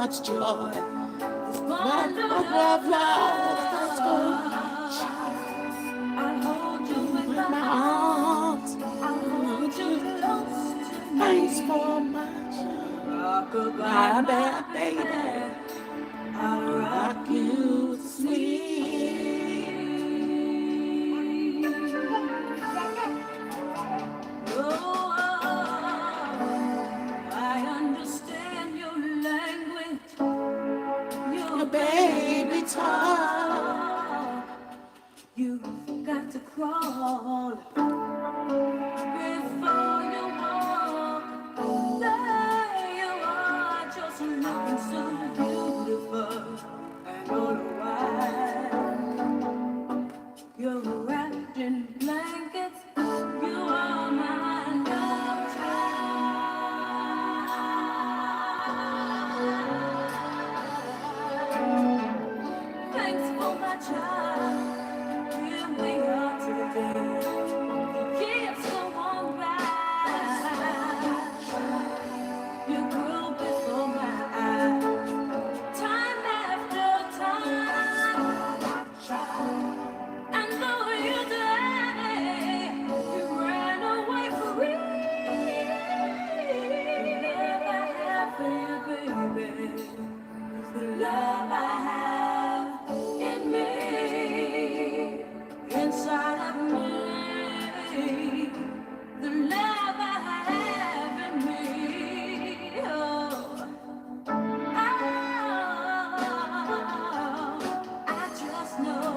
much joy. My love, love, so much. I'll hold you with my arms. I'll hold you close. Thanks for much. My bad baby. I'll rock you sweet. Oh, I understand your language, your baby talk. You've got to crawl before you walk. There you are, just looking so beautiful. And all the while, you're wrapped in blankets. You are my love child. Thanks for my child. Here we are today. Years go on by. You grew before my eyes. Time after time. And though you died, you ran away free. The love I have for you, baby, is the love I have in me, inside of me. The love I have in me. Oh, I just know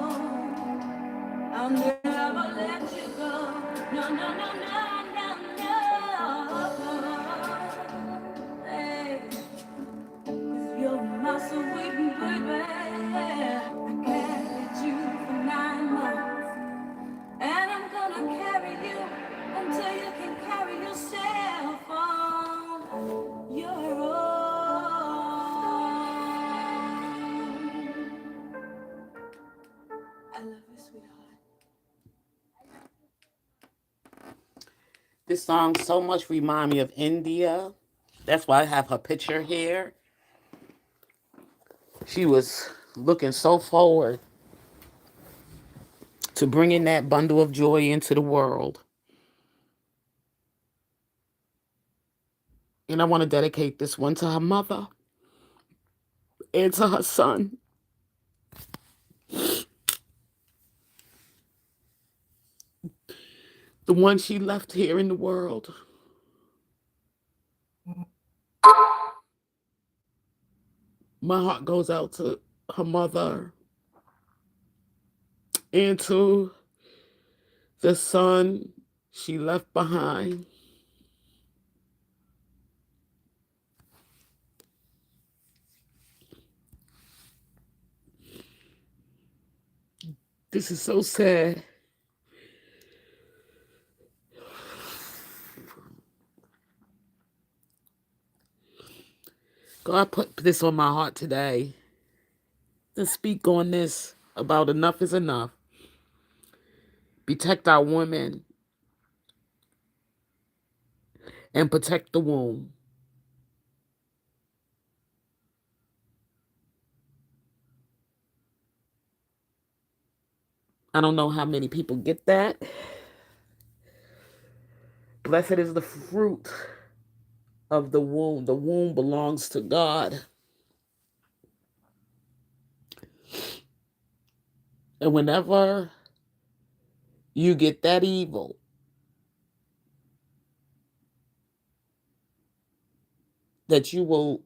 I'll never let you go. No, no, no, no, no, no. Hey, 'cause you're my sweet baby. I carried you for 9 months, and I'm gonna carry you until you can carry yourself on your own. I love you, sweetheart. This song so much remind me of India. That's why I have her picture here. She was looking so forward to bringing that bundle of joy into the world. And I want to dedicate this one to her mother and to her son, the one she left here in the world. My heart goes out to her mother and to the son she left behind. This is so sad. God put this on my heart today to speak on this about enough is enough. Protect our women and protect the womb. I don't know how many people get that. Blessed is the fruit of the womb. The womb belongs to God. And whenever you get that evil, that you will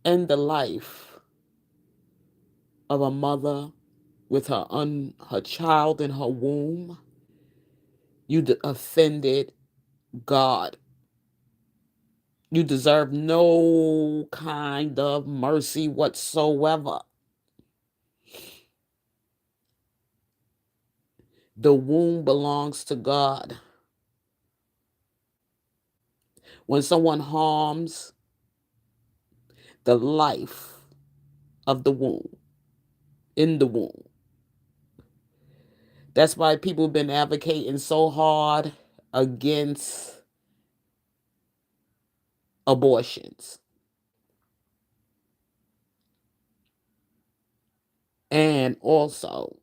end the life of a mother with her child in her womb, you offended God. You deserve no kind of mercy whatsoever. The womb belongs to God. When someone harms the life of the womb, in the womb, that's why people have been advocating so hard against abortions. and also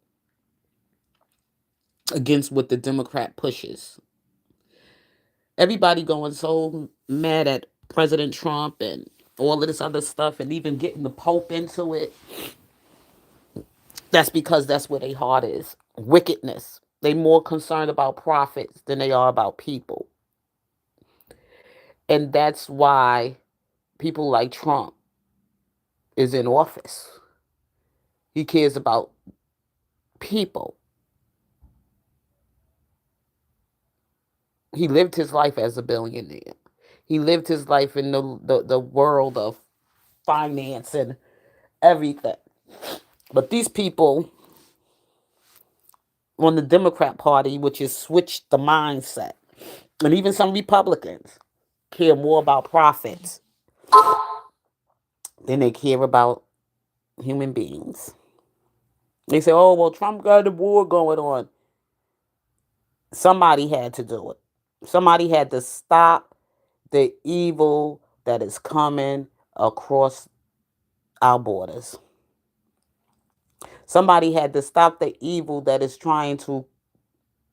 against what the Democrat pushes. Everybody going so mad at President Trump and all of this other stuff, and even getting the Pope into it. That's because that's where their heart is. Wickedness. They more concerned about profits than they are about people. And that's why people like Trump is in office. He cares about people. He lived his life as a billionaire. He lived his life in the world of finance and everything. But these people on the Democrat Party, which has switched the mindset, and even some Republicans care more about profits than they care about human beings. They say, oh, well, Trump got a war going on. Somebody had to do it. Somebody had to stop the evil that is coming across our borders. Somebody had to stop the evil that is trying to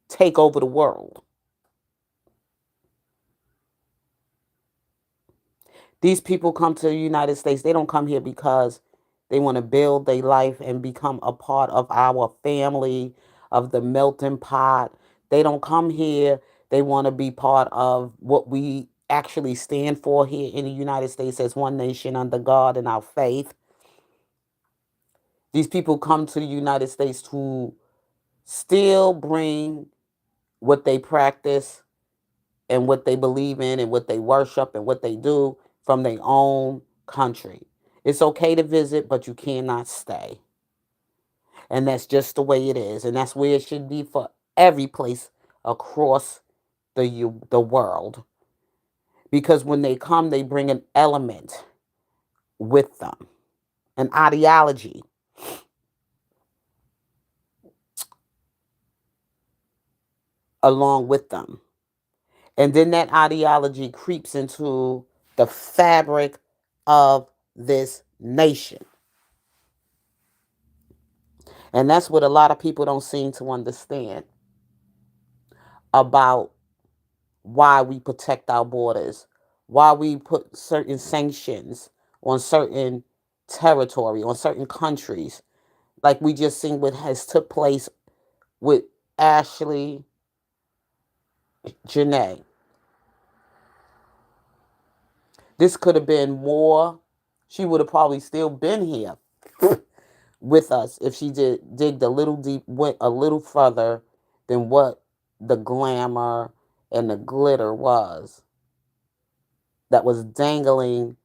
take over the world. These people come to the United States. They don't come here because they want to build their life and become a part of our family, of the melting pot. They don't come here. They want to be part of what we actually stand for here in the United States as one nation under God and our faith. These people come to the United States to still bring what they practice and what they believe in and what they worship and what they do from their own country. It's okay to visit, but you cannot stay. And that's just the way it is. And that's where it should be for every place across the world. Because when they come, they bring an element with them, an ideology along with them. And then that ideology creeps into the fabric of this nation. And that's what a lot of people don't seem to understand about why we protect our borders, why we put certain sanctions on certain territory, on certain countries, like we just seen what has took place with Ashley Janae. This could have been more. She would have probably still been here with us if she did digged a little deep, went a little further than what the glamour and the glitter was that was dangling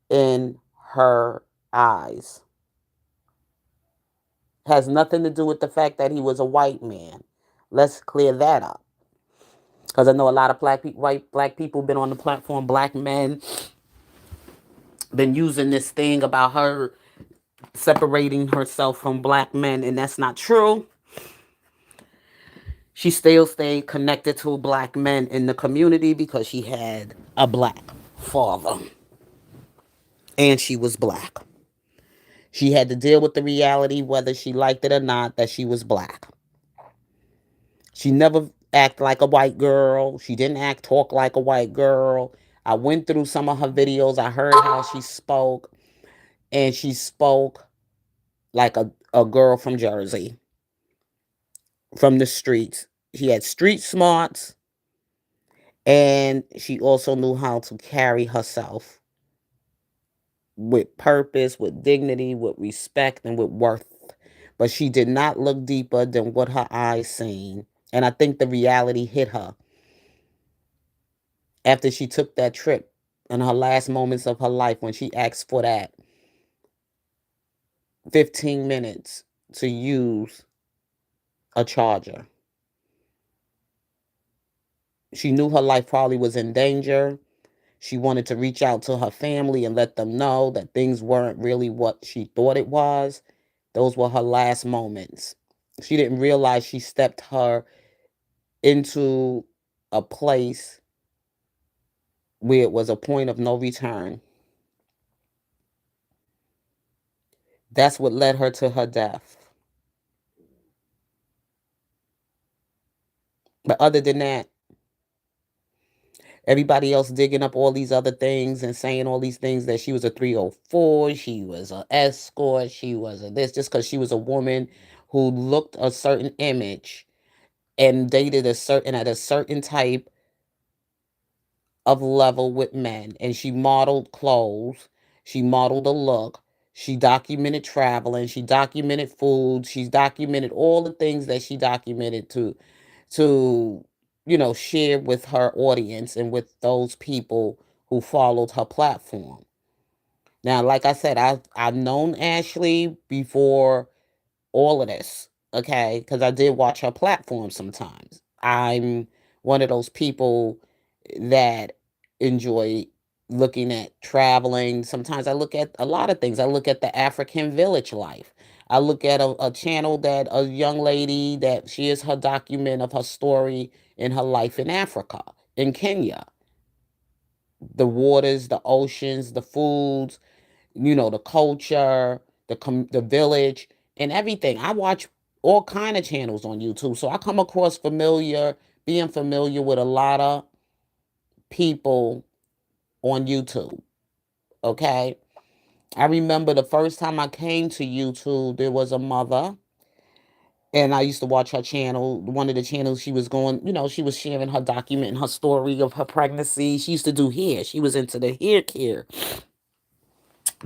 in her eyes. Has nothing to do with the fact that he was a white man. Let's clear that up. Because I know a lot of white black people been on the platform, black men, been using this thing about her separating herself from black men, and that's not true. She still stayed connected to black men in the community because she had a black father and she was black. She had to deal with the reality, whether she liked it or not, that she was black. She never acted like a white girl. She didn't talk like a white girl. I went through some of her videos. I heard how she spoke, and she spoke like a girl from Jersey, from the streets. She had street smarts, and she also knew how to carry herself with purpose, with dignity, with respect, and with worth. But she did not look deeper than what her eyes seen. And I think the reality hit her after she took that trip in her last moments of her life when she asked for that 15 minutes to use a charger. She knew her life probably was in danger. She wanted to reach out to her family and let them know that things weren't really what she thought it was. Those were her last moments. She didn't realize she stepped her into a place where it was a point of no return. That's what led her to her death. But other than that, everybody else digging up all these other things and saying all these things that she was a 304, she was a escort, she was a this, just because she was a woman who looked a certain image and dated a certain at a certain type of level with men, and she modeled clothes, she modeled a look, she documented traveling, she documented food, she's documented all the things that she documented to share with her audience and with those people who followed her platform. Now, like I said, I've known Ashley before all of this, okay? Because I did watch her platform sometimes. I'm one of those people that enjoy looking at traveling. Sometimes I look at a lot of things. I look at the African village life. I look at a channel that a young lady that she is her document of her story in her life in Africa, in Kenya. The waters, the oceans, the foods, the culture, the village, and everything. I watch all kind of channels on YouTube, so I come across being familiar with a lot of people on YouTube. Okay, I remember the first time I came to YouTube, there was a mother. And I used to watch her channel. One of the channels she was going, she was sharing her document and her story of her pregnancy. She used to do hair. She was into the hair care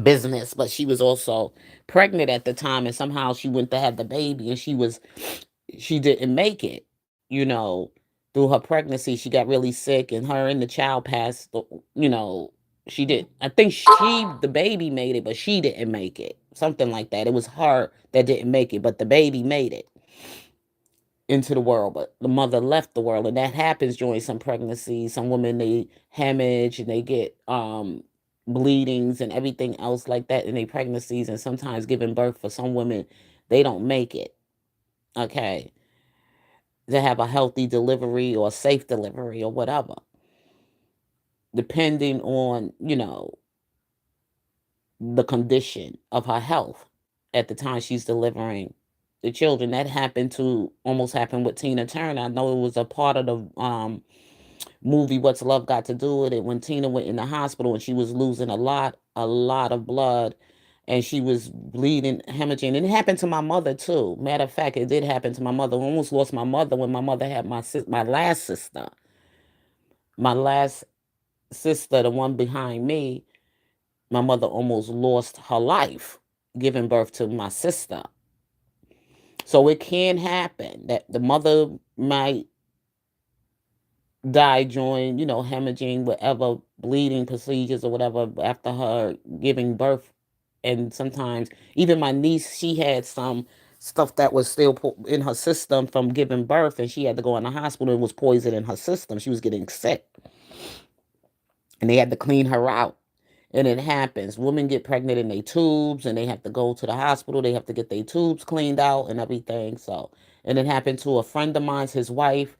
business, but she was also pregnant at the time, and somehow she went to have the baby, and she didn't make it. Through her pregnancy, she got really sick, and her and the child passed. You know, she did. I think the baby made it, but she didn't make it. Something like that. It was her that didn't make it, but the baby made it into the world, but the mother left the world, and that happens during some pregnancies. Some women, they hemorrhage and they get bleedings and everything else like that in their pregnancies, and sometimes giving birth. For some women, they don't make it, okay, to have a healthy delivery or safe delivery or whatever, depending on the condition of her health at the time she's delivering the children. That happened to almost happened with Tina Turner. I know it was a part of the movie What's Love Got to Do with It, when Tina went in the hospital and she was losing a lot of blood, and she was bleeding, hemorrhaging. And it happened to my mother too. Matter of fact, it did happen to my mother. I almost lost my mother when my mother had my last sister. My last sister, the one behind me, my mother almost lost her life giving birth to my sister. So it can happen that the mother might die during, hemorrhaging, whatever, bleeding procedures or whatever after her giving birth. And sometimes, even my niece, she had some stuff that was still in her system from giving birth, and she had to go in the hospital. It was poison in her system. She was getting sick, and they had to clean her out. And it happens. Women get pregnant in their tubes, and they have to go to the hospital. They have to get their tubes cleaned out and everything. So, and it happened to a friend of mine's. His wife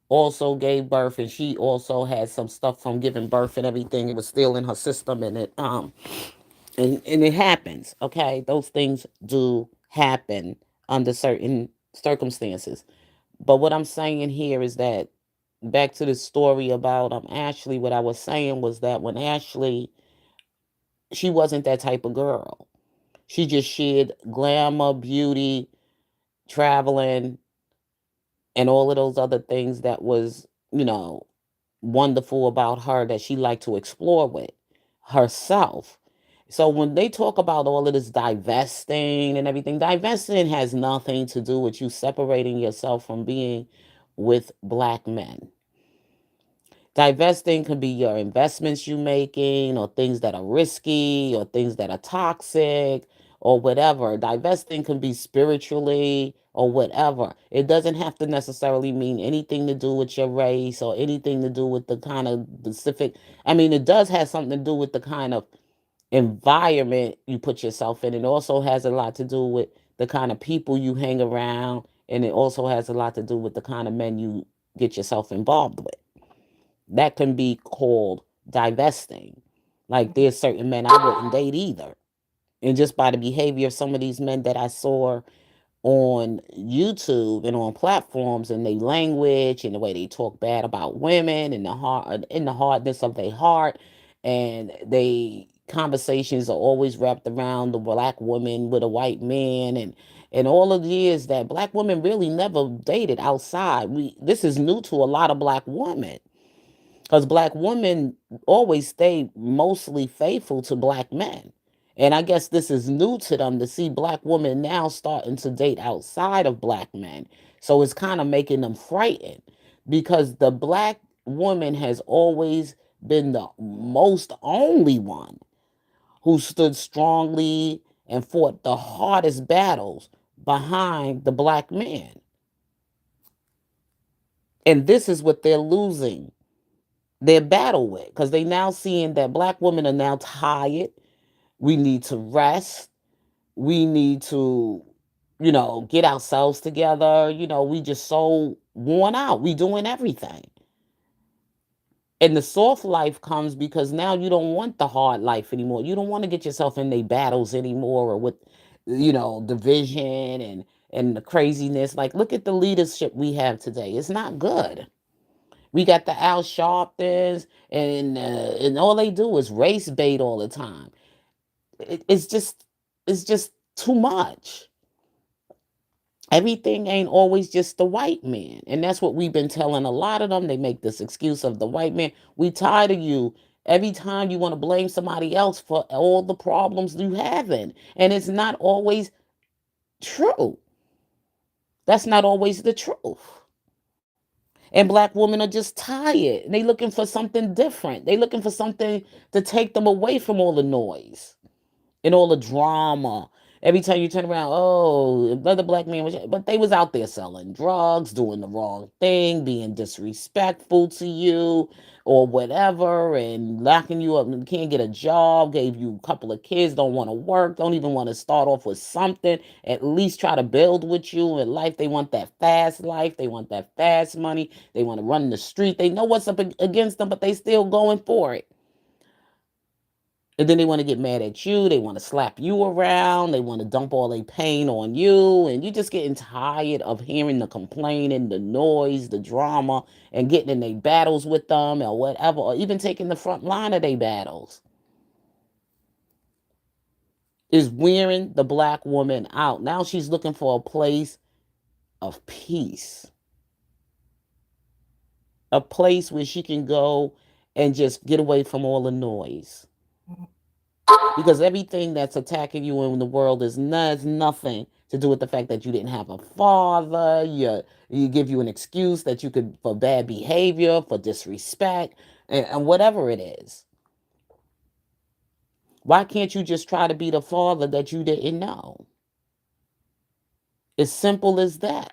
also gave birth, and she also had some stuff from giving birth and everything. It was still in her system, and and it happens. Okay, those things do happen under certain circumstances. But what I'm saying here is that, back to the story about Ashley, what I was saying was that when Ashley, she wasn't that type of girl. She just shared glamour, beauty, traveling, and all of those other things that was, wonderful about her, that she liked to explore with herself. So when they talk about all of this divesting and everything, divesting has nothing to do with you separating yourself from being with black men. Divesting could be your investments you making, or things that are risky, or things that are toxic, or whatever. Divesting can be spiritually or whatever. It doesn't have to necessarily mean anything to do with your race or anything to do with the kind of specific. I mean, it does have something to do with the kind of environment you put yourself in. It also has a lot to do with the kind of people you hang around, and it also has a lot to do with the kind of men you get yourself involved with. That can be called divesting. Like, there's certain men I wouldn't date either. And just by the behavior of some of these men that I saw on YouTube and on platforms, and they language and the way they talk bad about women and the hardness of their heart, and they conversations are always wrapped around the black woman with a white man, and all of the years that black women really never dated outside. We This is new to a lot of black women, because black women always stay mostly faithful to black men. And I guess this is new to them to see black women now starting to date outside of black men. So it's kind of making them frightened, because the black woman has always been the most only one who stood strongly and fought the hardest battles behind the black man. And this is what they're losing their battle with, because they now seeing that black women are now tired. We need to rest. We need to, get ourselves together. We just so worn out. We doing everything. And the soft life comes because now you don't want the hard life anymore. You don't want to get yourself in the battles anymore, or with, division and the craziness. Like, look at the leadership we have today. It's not good. We got the Al Sharptons, and all they do is race bait all the time. It's just too much. Everything ain't always just the white man, and that's what we've been telling a lot of them. They make this excuse of the white man. We tired of you. Every time you want to blame somebody else for all the problems you having, and it's not always true. That's not always the truth. And black women are just tired. They looking for something different. They looking for something to take them away from all the noise and all the drama. Every time you turn around, oh, another black man was, but they was out there selling drugs, doing the wrong thing, being disrespectful to you or whatever, and locking you up. And can't get a job, gave you a couple of kids, don't want to work, don't even want to start off with something, at least try to build with you in life. They want that fast life. They want that fast money. They want to run the street. They know what's up against them, but they still going for it. And then they want to get mad at you. They want to slap you around. They want to dump all their pain on you. And you're just getting tired of hearing the complaining, the noise, the drama, and getting in their battles with them or whatever, or even taking the front line of their battles. Is wearing the black woman out. Now she's looking for a place of peace, a place where she can go and just get away from all the noise, because everything that's attacking you in the world has nothing to do with the fact that you didn't have a father. You give you an excuse that you could, for bad behavior, for disrespect, and whatever it is. Why can't you just try to be the father that you didn't know? As simple as that.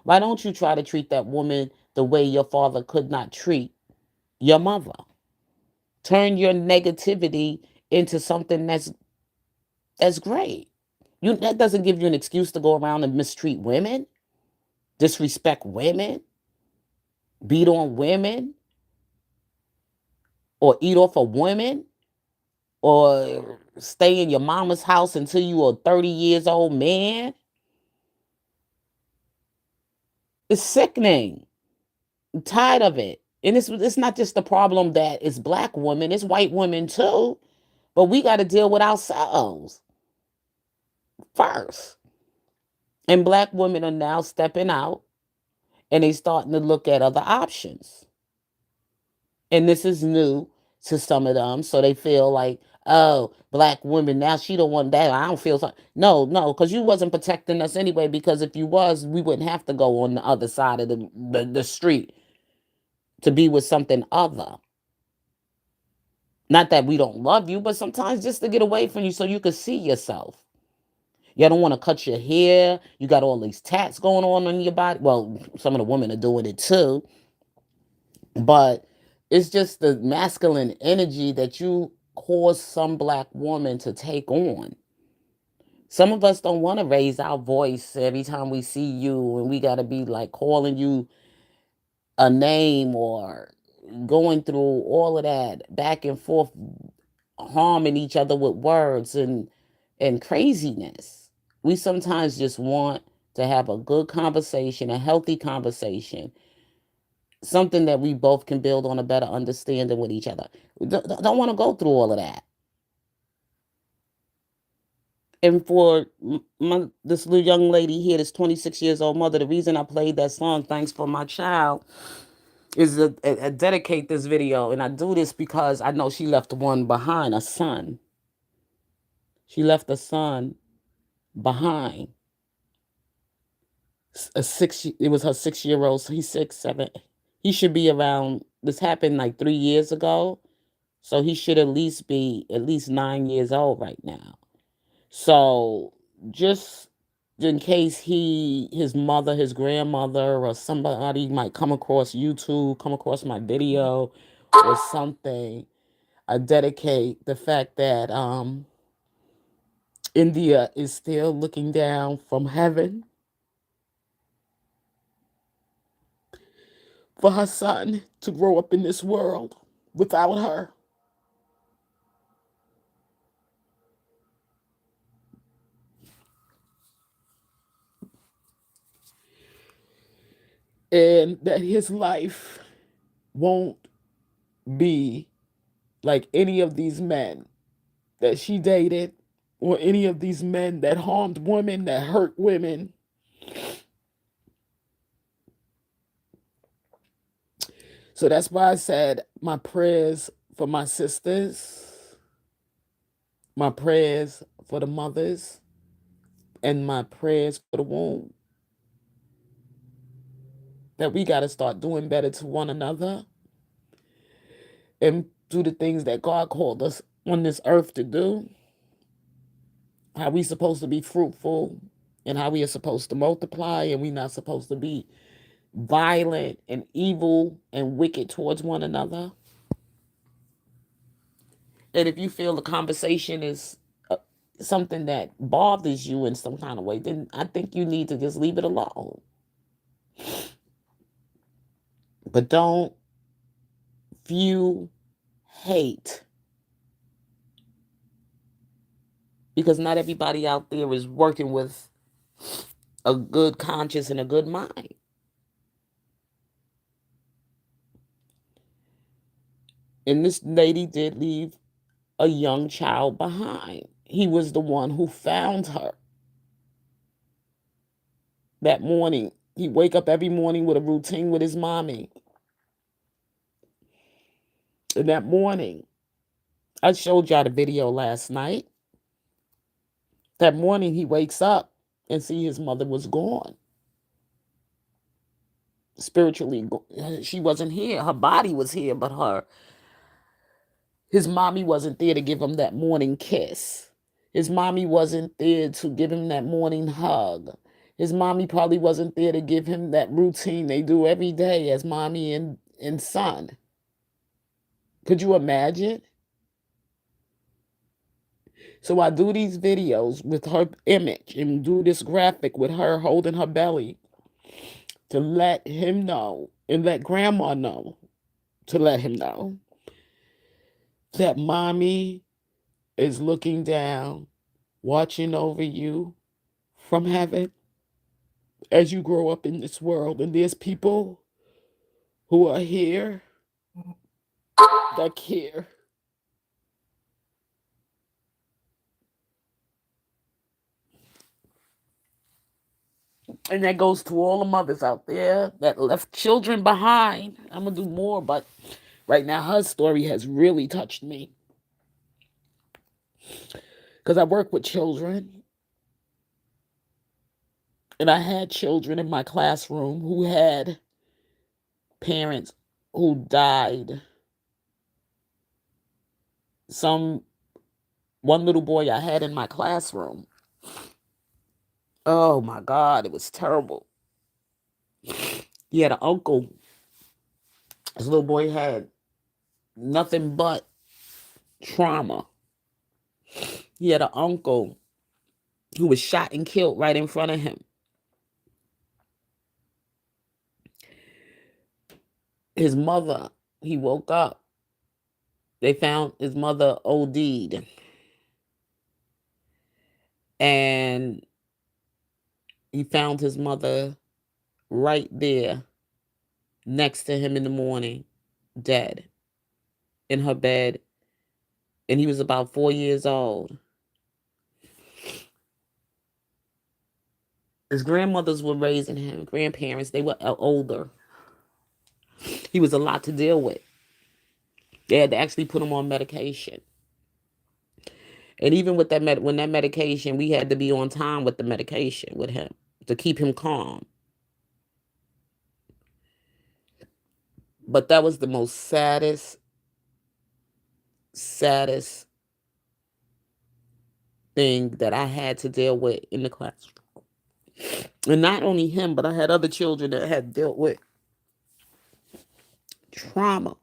Why don't you try to treat that woman the way your father could not treat your mother? Turn your negativity into something that's great. That doesn't give you an excuse to go around and mistreat women, disrespect women, beat on women, or eat off of women, or stay in your mama's house until you are 30 years old man. It's sickening. I'm tired of it. And it's not just the problem that it's black women, it's white women too. But we got to deal with ourselves first. And black women are now stepping out, and they starting to look at other options. And this is new to some of them, so they feel like, oh, black women now, she don't want that. I don't feel so. No, because you wasn't protecting us anyway, because if you was, we wouldn't have to go on the other side of the street to be with something other. Not that we don't love you, but sometimes just to get away from you so you can see yourself. You don't want to cut your hair. You got all these tats going on your body. Well, some of the women are doing it too. But it's just the masculine energy that you cause some black woman to take on. Some of us don't want to raise our voice every time we see you, and we got to be like calling you a name or going through all of that back and forth harming each other with words and craziness. We sometimes just want to have a good conversation, a healthy conversation, something that we both can build on a better understanding with each other. Don't want to go through all of that. And for this little young lady here, this 26 years old mother, the reason I played that song, Thanks for My Child, is to dedicate this video. And I do this because I know she left one behind, a son. She left a son behind. It was her 6 year old. So he's 6, 7. He should be around, this happened like 3 years ago. So he should at least be at least 9 years old right now. So just in case his mother, his grandmother, or somebody might come across YouTube, come across my video or something, I dedicate the fact that India is still looking down from heaven for her son to grow up in this world without her. And that his life won't be like any of these men that she dated or any of these men that harmed women, that hurt women. So that's why I said my prayers for my sisters, my prayers for the mothers, and my prayers for the womb. That we got to start doing better to one another and do the things that God called us on this earth to do. How we supposed to be fruitful and how we are supposed to multiply, and we not supposed to be violent and evil and wicked towards one another. And if you feel the conversation is something that bothers you in some kind of way, then I think you need to just leave it alone. But don't fuel hate, because not everybody out there is working with a good conscience and a good mind. And this lady did leave a young child behind. He was the one who found her that morning. He wake up every morning with a routine with his mommy. And that morning, I showed y'all the video last night. That morning he wakes up and see his mother was gone. Spiritually, she wasn't here. Her body was here, but his mommy wasn't there to give him that morning kiss. His mommy wasn't there to give him that morning hug. His mommy probably wasn't there to give him that routine they do every day as mommy and son. Could you imagine? So I do these videos with her image and do this graphic with her holding her belly to let him know and let grandma know, to let him know that mommy is looking down, watching over you from heaven as you grow up in this world. And there's people who are here that care. And that goes to all the mothers out there that left children behind. I'm going to do more, but right now her story has really touched me. Because I work with children. And I had children in my classroom who had parents who died. One little boy I had in my classroom. Oh my God, it was terrible. He had an uncle. This little boy had nothing but trauma. He had an uncle who was shot and killed right in front of him. His mother, he woke up They found his mother OD'd, and he found his mother right there next to him in the morning, dead in her bed, and he was about 4 years old. His grandmothers were raising him, grandparents, they were older. He was a lot to deal with. They had to actually put him on medication. And even with when that medication, we had to be on time with the medication with him to keep him calm. But that was the most saddest thing that I had to deal with in the classroom. And not only him, but I had other children that had dealt with trauma.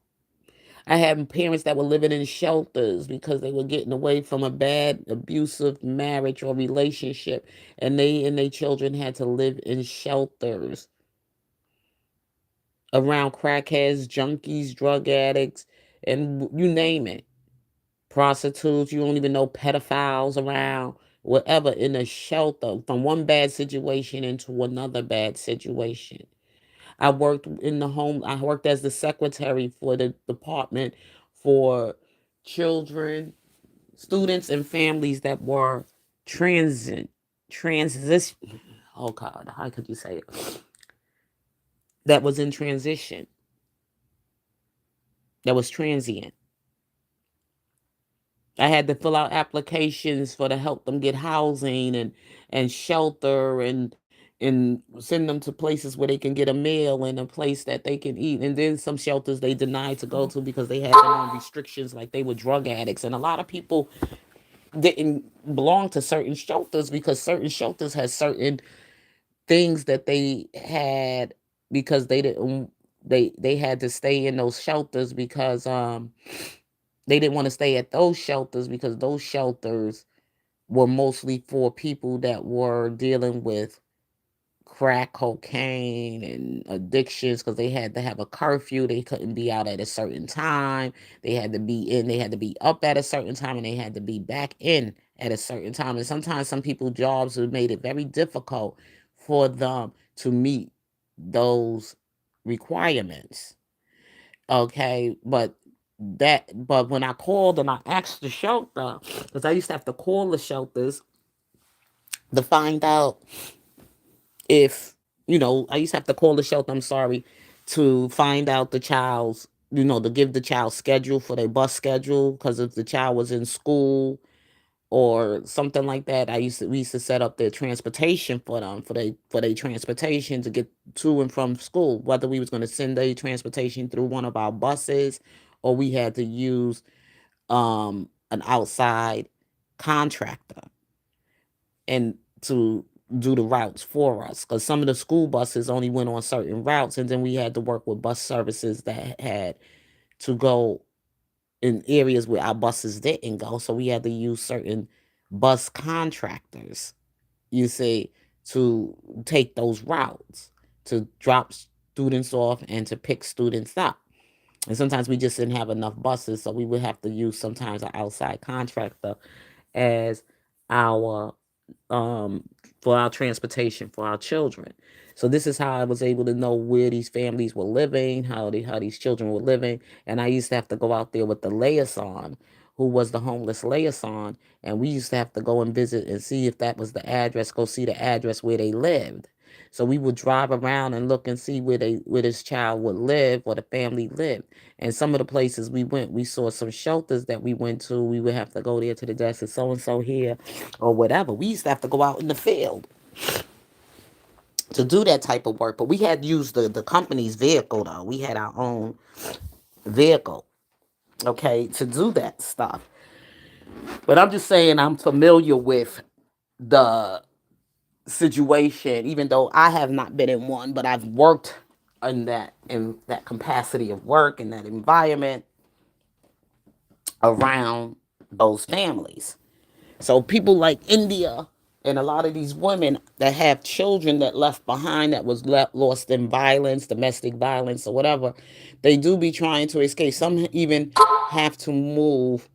I had parents that were living in shelters because they were getting away from a bad, abusive marriage or relationship, and they and their children had to live in shelters around crackheads, junkies, drug addicts, and you name it. Prostitutes, you don't even know, pedophiles around, whatever, in a shelter from one bad situation into another bad situation. I worked in the home, I worked as the secretary for the department for children, students, and families that were transit, transition. Oh God, how could you say it? That was in transition, that was transient. I had to fill out applications for to help them get housing and shelter and send them to places where they can get a meal and a place that they can eat. And then some shelters they denied to go to because they had their own restrictions, like they were drug addicts. And a lot of people didn't belong to certain shelters because certain shelters had certain things that they had because they didn't they had to stay in those shelters because they didn't want to stay at those shelters because those shelters were mostly for people that were dealing with crack cocaine and addictions because they had to have a curfew. They couldn't be out at a certain time. They had to be in, they had to be up at a certain time, and they had to be back in at a certain time. And sometimes some people jobs have made it very difficult for them to meet those requirements. Okay, but when I called and I asked the shelter, because I used to have to call the shelters to find out if, I used to have to call the shelter, I'm sorry, to find out the child's, to give the child schedule for their bus schedule, because if the child was in school or something like that, we used to set up their transportation for them, for their transportation to get to and from school, whether we was going to send their transportation through one of our buses or we had to use an outside contractor and to do the routes for us, because some of the school buses only went on certain routes, and then we had to work with bus services that had to go in areas where our buses didn't go, so we had to use certain bus contractors, you see, to take those routes, to drop students off and to pick students up. And sometimes we just didn't have enough buses, so we would have to use sometimes an outside contractor as our um for our transportation for our children. So this is how I was able to know where these families were living, how these children were living. And I used to have to go out there with the liaison, who was the homeless liaison, and we used to have to go and visit and see if that was the address, go see the address where they lived. So we would drive around and look and see where this child would live or the family lived. And some of the places we went, we saw some shelters that we went to. We would have to go there to the desk and so here or whatever. We used to have to go out in the field to do that type of work. But we had used the company's vehicle though. We had our own vehicle, okay, to do that stuff. But I'm just saying I'm familiar with the situation, even though I have not been in one, but I've worked in that capacity of work in that environment around those families. So people like India And a lot of these women that have children that left behind that was lost in violence, domestic violence, or whatever, they do be trying to escape. Some even have to move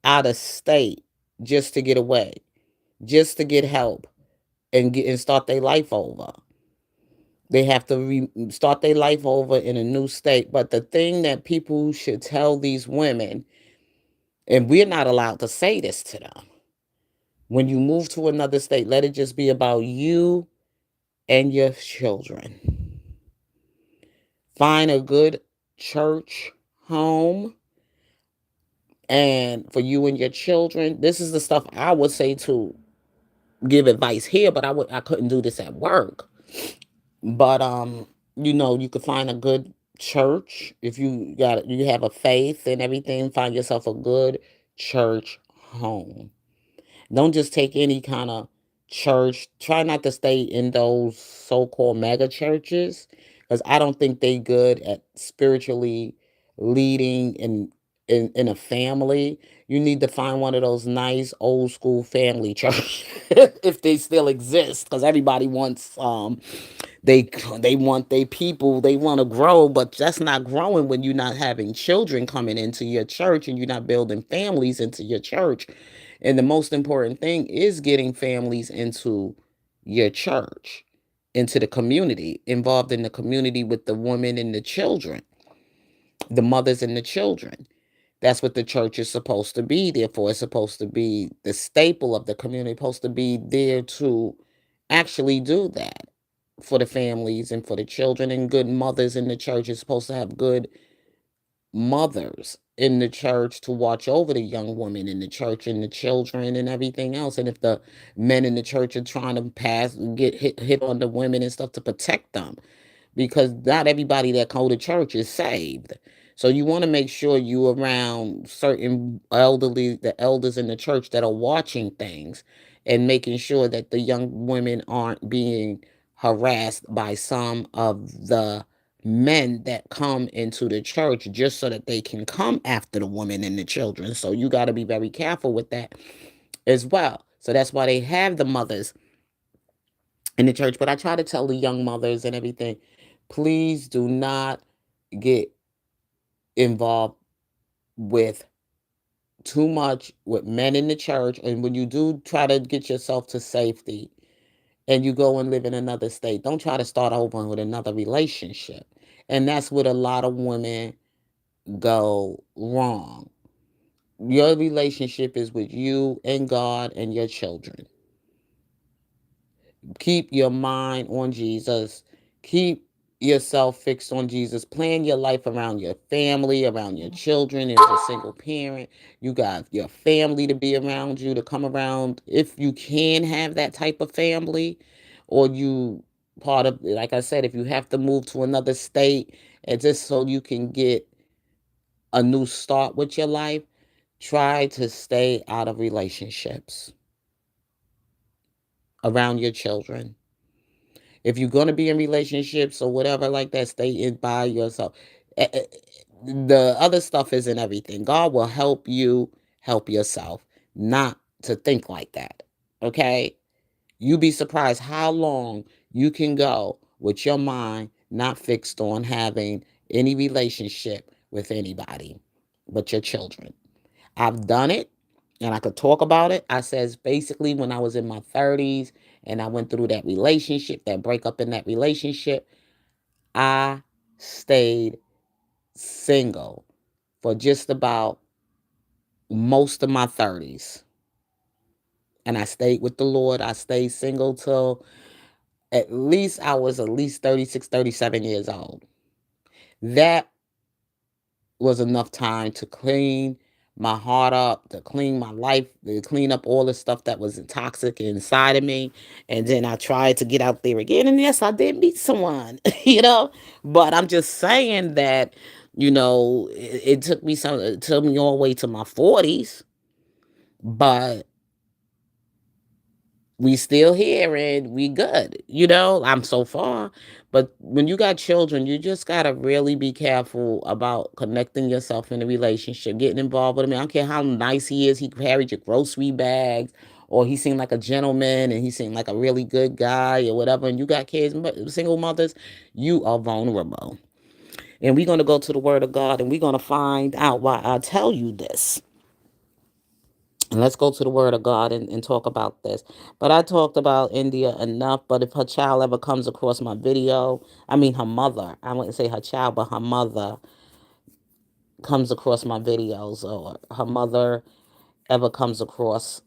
out of state just to get away, just to get help and start their life over. They have to start their life over in a new state. But the thing that people should tell these women, and we're not allowed to say this to them, when you move to another state, let it just be about you and your children. Find a good church home and for you and your children. This is the stuff I would say to give advice here, but I couldn't do this at work. But you could find a good church if you have a faith and everything. Find yourself a good church home. Don't just take any kind of church. Try not to stay in those so-called mega churches because I don't think they good at spiritually leading in a family. You need to find one of those nice old school family churches if they still exist because everybody wants they they want their people, they want to grow, but that's not growing when you're not having children coming into your church and you're not building families into your church. And the most important thing is getting families into your church, into the community, involved in the community with the women and the children, the mothers and the children. That's what the church is supposed to be there for. It's supposed to be the staple of the community, supposed to be there to actually do that for the families and for the children. And good mothers in the church is supposed to have good mothers in the church to watch over the young women in the church and the children and everything else. And if the men in the church are trying to get hit on the women and stuff, to protect them, because not everybody that go to church is saved. So you want to make sure you around certain the elders in the church that are watching things and making sure that the young women aren't being harassed by some of the men that come into the church just so that they can come after the women and the children. So you got to be very careful with that as well. So that's why they have the mothers in the church. But I try to tell the young mothers and everything, please do not get involved with too much with men in the church. And when you do try to get yourself to safety and you go and live in another state, don't try to start over with another relationship. And that's what a lot of women go wrong. Your relationship is with you and God and your children. Keep your mind on Jesus. Keep yourself fixed on Jesus. Plan your life around your family, around your children. As a single parent, you got your family to be around you, to come around. If you can have that type of family, or you part of, like I said, if you have to move to another state and just so you can get a new start with your life, try to stay out of relationships around your children. If you're going to be in relationships or whatever like that, stay in by yourself. The other stuff isn't everything. God will help you help yourself, not to think like that. Okay? You'd be surprised how long you can go with your mind not fixed on having any relationship with anybody but your children. I've done it and I could talk about it. I says basically when I was in my 30s and I went through that relationship, that breakup in that relationship, I stayed single for just about most of my 30s. And I stayed with the Lord. I stayed single till at least I was at least 36, 37 years old. That was enough time to clean my heart up, to clean my life, to clean up all the stuff that was toxic inside of me. And then I tried to get out there again. And yes, I did meet someone, But I'm just saying that, it took me all the way to my 40s. But we still here and we good, I'm so far. But when you got children, you just gotta really be careful about connecting yourself in a relationship, getting involved with him. I don't care how nice he is, he carried your grocery bags or he seemed like a gentleman and he seemed like a really good guy or whatever, and you got kids, single mothers, you are vulnerable. And we're going to go to the Word of God and we're going to find out why I tell you this. And let's go to the Word of God and talk about this. But I talked about India enough. But if her child ever comes across my video, I mean her mother, I wouldn't say her child, but her mother comes across my videos, or her mother ever comes across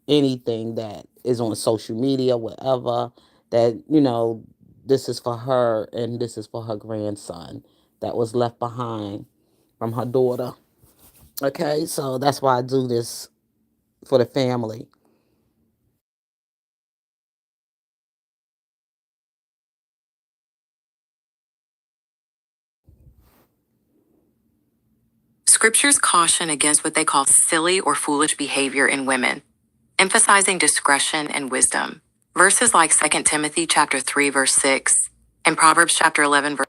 anything that is on social media, whatever, that, this is for her and this is for her grandson that was left behind from her daughter. Okay, so that's why I do this for the family. Scriptures caution against what they call silly or foolish behavior in women, emphasizing discretion and wisdom. Verses like 2 Timothy chapter 3 verse 6 and Proverbs chapter 11 verse.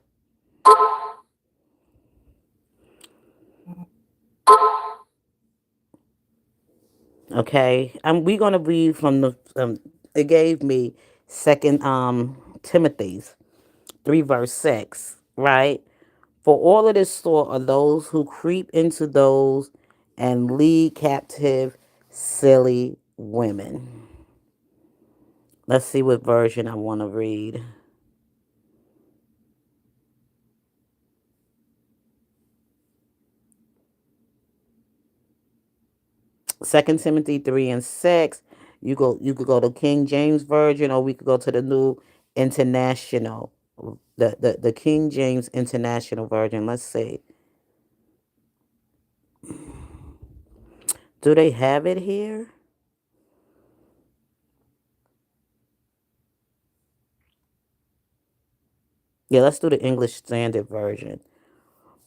Okay, we're gonna read from the. It gave me Second Timothy's 3 verse 6, right? For all of this sort are those who creep into those and lead captive silly women. Let's see what version I want to read. Second Timothy 3 and 6. You could go to King James Version, or we could go to the New International. The King James International Version. Let's see. Do they have it here? Yeah, let's do the English Standard Version.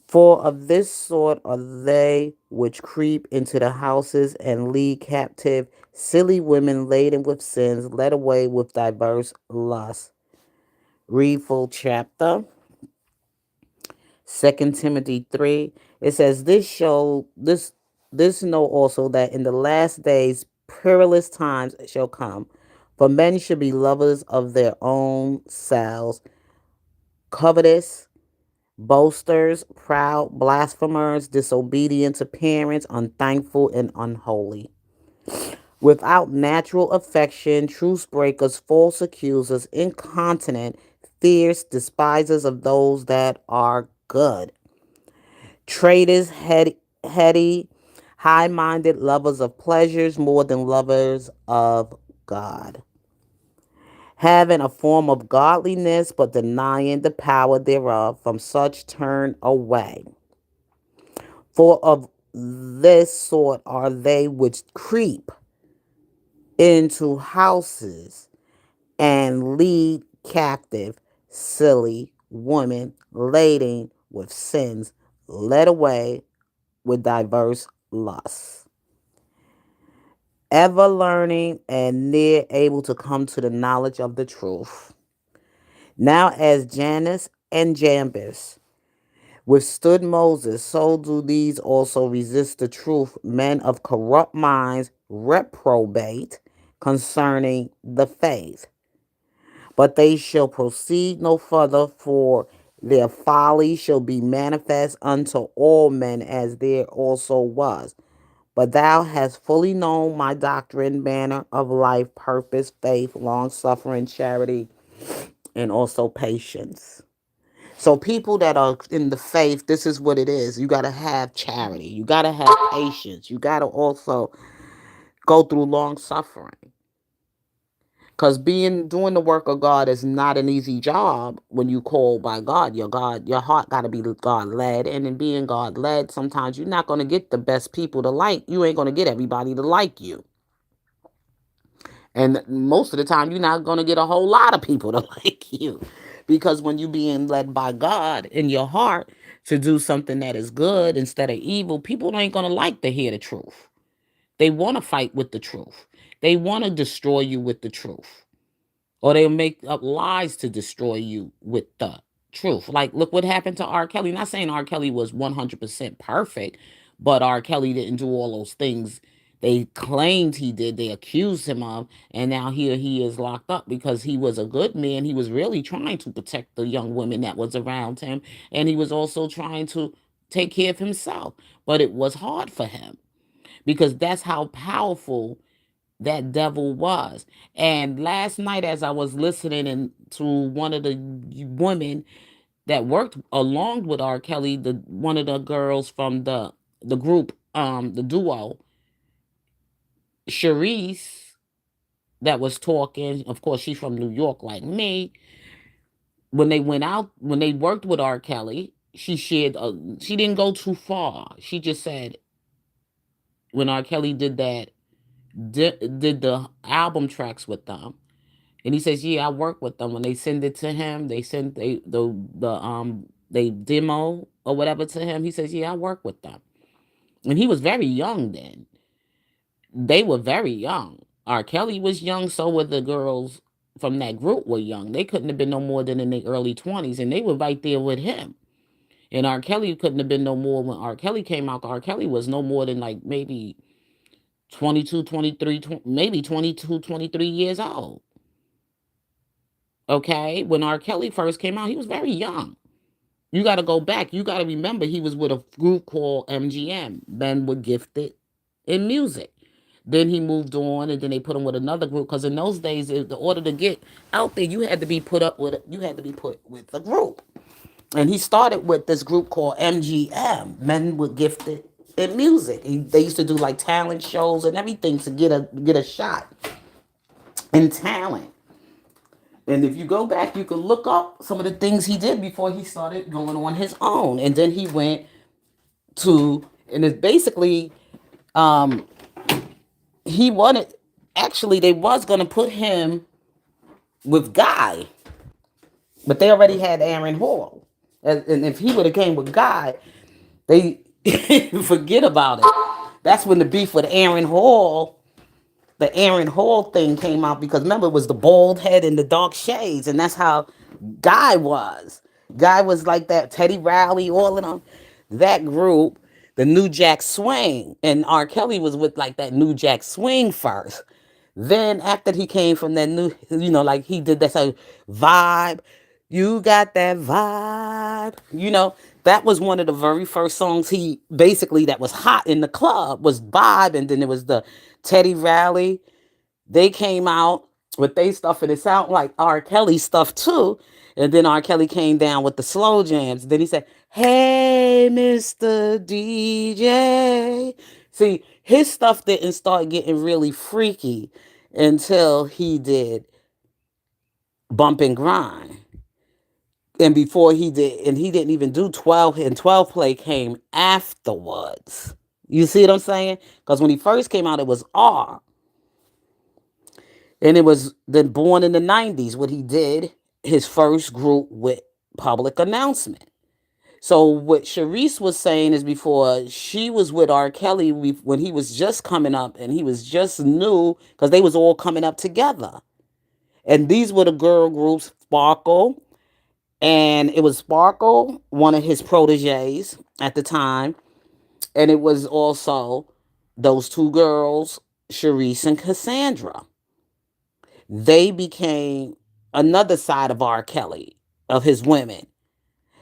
For of this sort are they which creep into the houses and lead captive silly women laden with sins, led away with diverse lusts. Read full chapter. 2 Timothy 3. It says, this know also that in the last days perilous times shall come. For men should be lovers of their own selves, covetous, boasters, proud, blasphemers, disobedient to parents, unthankful, and unholy. Without natural affection, truce breakers, false accusers, incontinent, fierce, despisers of those that are good. Traitors, heady, high minded, lovers of pleasures more than lovers of God. Having a form of godliness, but denying the power thereof, from such turn away. For of this sort are they which creep into houses and lead captive silly women laden with sins, led away with diverse lusts, ever learning and near able to come to the knowledge of the truth. Now, as Jannes and Jambres withstood Moses, so do these also resist the truth, men of corrupt minds, reprobate concerning the faith. But they shall proceed no further, for their folly shall be manifest unto all men, as there also was. But thou hast fully known my doctrine, manner of life, purpose, faith, long suffering, charity, and also patience. So people that are in the faith, this is what it is. You got to have charity. You got to have patience. You got to also go through long suffering. Because doing the work of God is not an easy job when you call by God. Your heart got to be God led. And in being God led, sometimes you're not going to get the best people to like. You ain't going to get everybody to like you. And most of the time, you're not going to get a whole lot of people to like you. Because when you're being led by God in your heart to do something that is good instead of evil, people ain't going to like to hear the truth. They want to fight with the truth. They want to destroy you with the truth. Or they'll make up lies to destroy you with the truth. Like, look what happened to R. Kelly. Not saying R. Kelly was 100% perfect, but R. Kelly didn't do all those things they claimed he did, they accused him of, and now here he is locked up because he was a good man. He was really trying to protect the young women that was around him, and he was also trying to take care of himself. But it was hard for him because that's how powerful that devil was. And last night, as I was listening to one of the women that worked along with R. Kelly, the one of the girls from the group, the duo, Charisse, that was talking. Of course, she's from New York, like me. When they went out, when they worked with R. Kelly, she shared. She didn't go too far. She just said when R. Kelly did the album tracks with them. And he says, "Yeah, I work with them. When they send it to him, they send they demo or whatever to him. He says, "Yeah, I work with them." And he was very young then. They were very young. R. Kelly was young, so were the girls from that group were young. They couldn't have been no more than in their early 20s, and they were right there with him. And R. Kelly couldn't have been no more when R. Kelly came out. R. Kelly was no more than like maybe 22, 23, maybe 22, 23 years old. Okay, when R. Kelly first came out, he was very young. You got to go back. You got to remember he was with a group called MGM. Men were gifted in music. Then he moved on, and then they put him with another group because in those days, in order to get out there, you had to be put up with you had to be put with a group. And he started with this group called MGM. Men were gifted in music. They used to do like talent shows and everything to get a shot in talent. And if you go back, you can look up some of the things he did before he started going on his own. And then he went to, and it's basically, he wanted, actually, they was going to put him with Guy, but they already had Aaron Hall. And if he would have came with Guy, they forget about it. That's when the beef with the Aaron Hall thing came out because remember it was the bald head and the dark shades, and that's how Guy was. Guy was like that. Teddy Riley, all of them, that group, the New Jack Swing, and R. Kelly was with like that New Jack Swing first. Then after he came from that new, like he did that sort of vibe. You got that vibe. That was one of the very first songs he basically that was hot in the club was vibe, and then there was the Teddy Riley. They came out with they stuff, and it sounded like R. Kelly stuff too. And then R. Kelly came down with the slow jams. Then he said, "Hey, Mr. DJ." See, his stuff didn't start getting really freaky until he did Bump and Grind. And before he did, and he didn't even do 12, and 12 play came afterwards. You see what I'm saying? Because when he first came out, it was R. And it was then born in the 90s, what he did, his first group with public announcement. So what Charisse was saying is before she was with R. Kelly when he was just coming up and he was just new because they was all coming up together. And these were the girl groups, Sparkle, and it was Sparkle, one of his proteges at the time, and it was also those two girls, Charisse and Cassandra. They became another side of R. Kelly, of his women.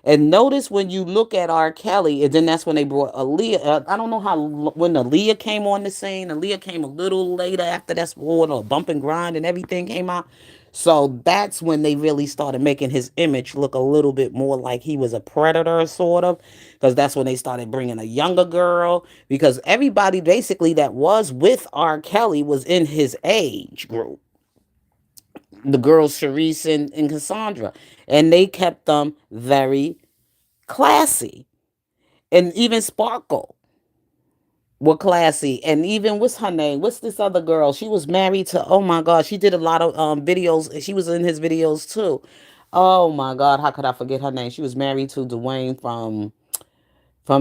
And notice when you look at R. Kelly, and then that's when they brought Aaliyah. I don't know how when Aaliyah came on the scene. Aaliyah came a little later after that's when a Bump and Grind and everything came out. So that's when they really started making his image look a little bit more like he was a predator, sort of. Because that's when they started bringing a younger girl. Because everybody basically that was with R. Kelly was in his age group. The girls, Charisse and Cassandra. And they kept them very classy. And even Sparkle were classy. And even what's her name? What's this other girl? She was married to, oh my God, she did a lot of videos. She was in his videos too. Oh my God, how could I forget her name? She was married to Dwayne from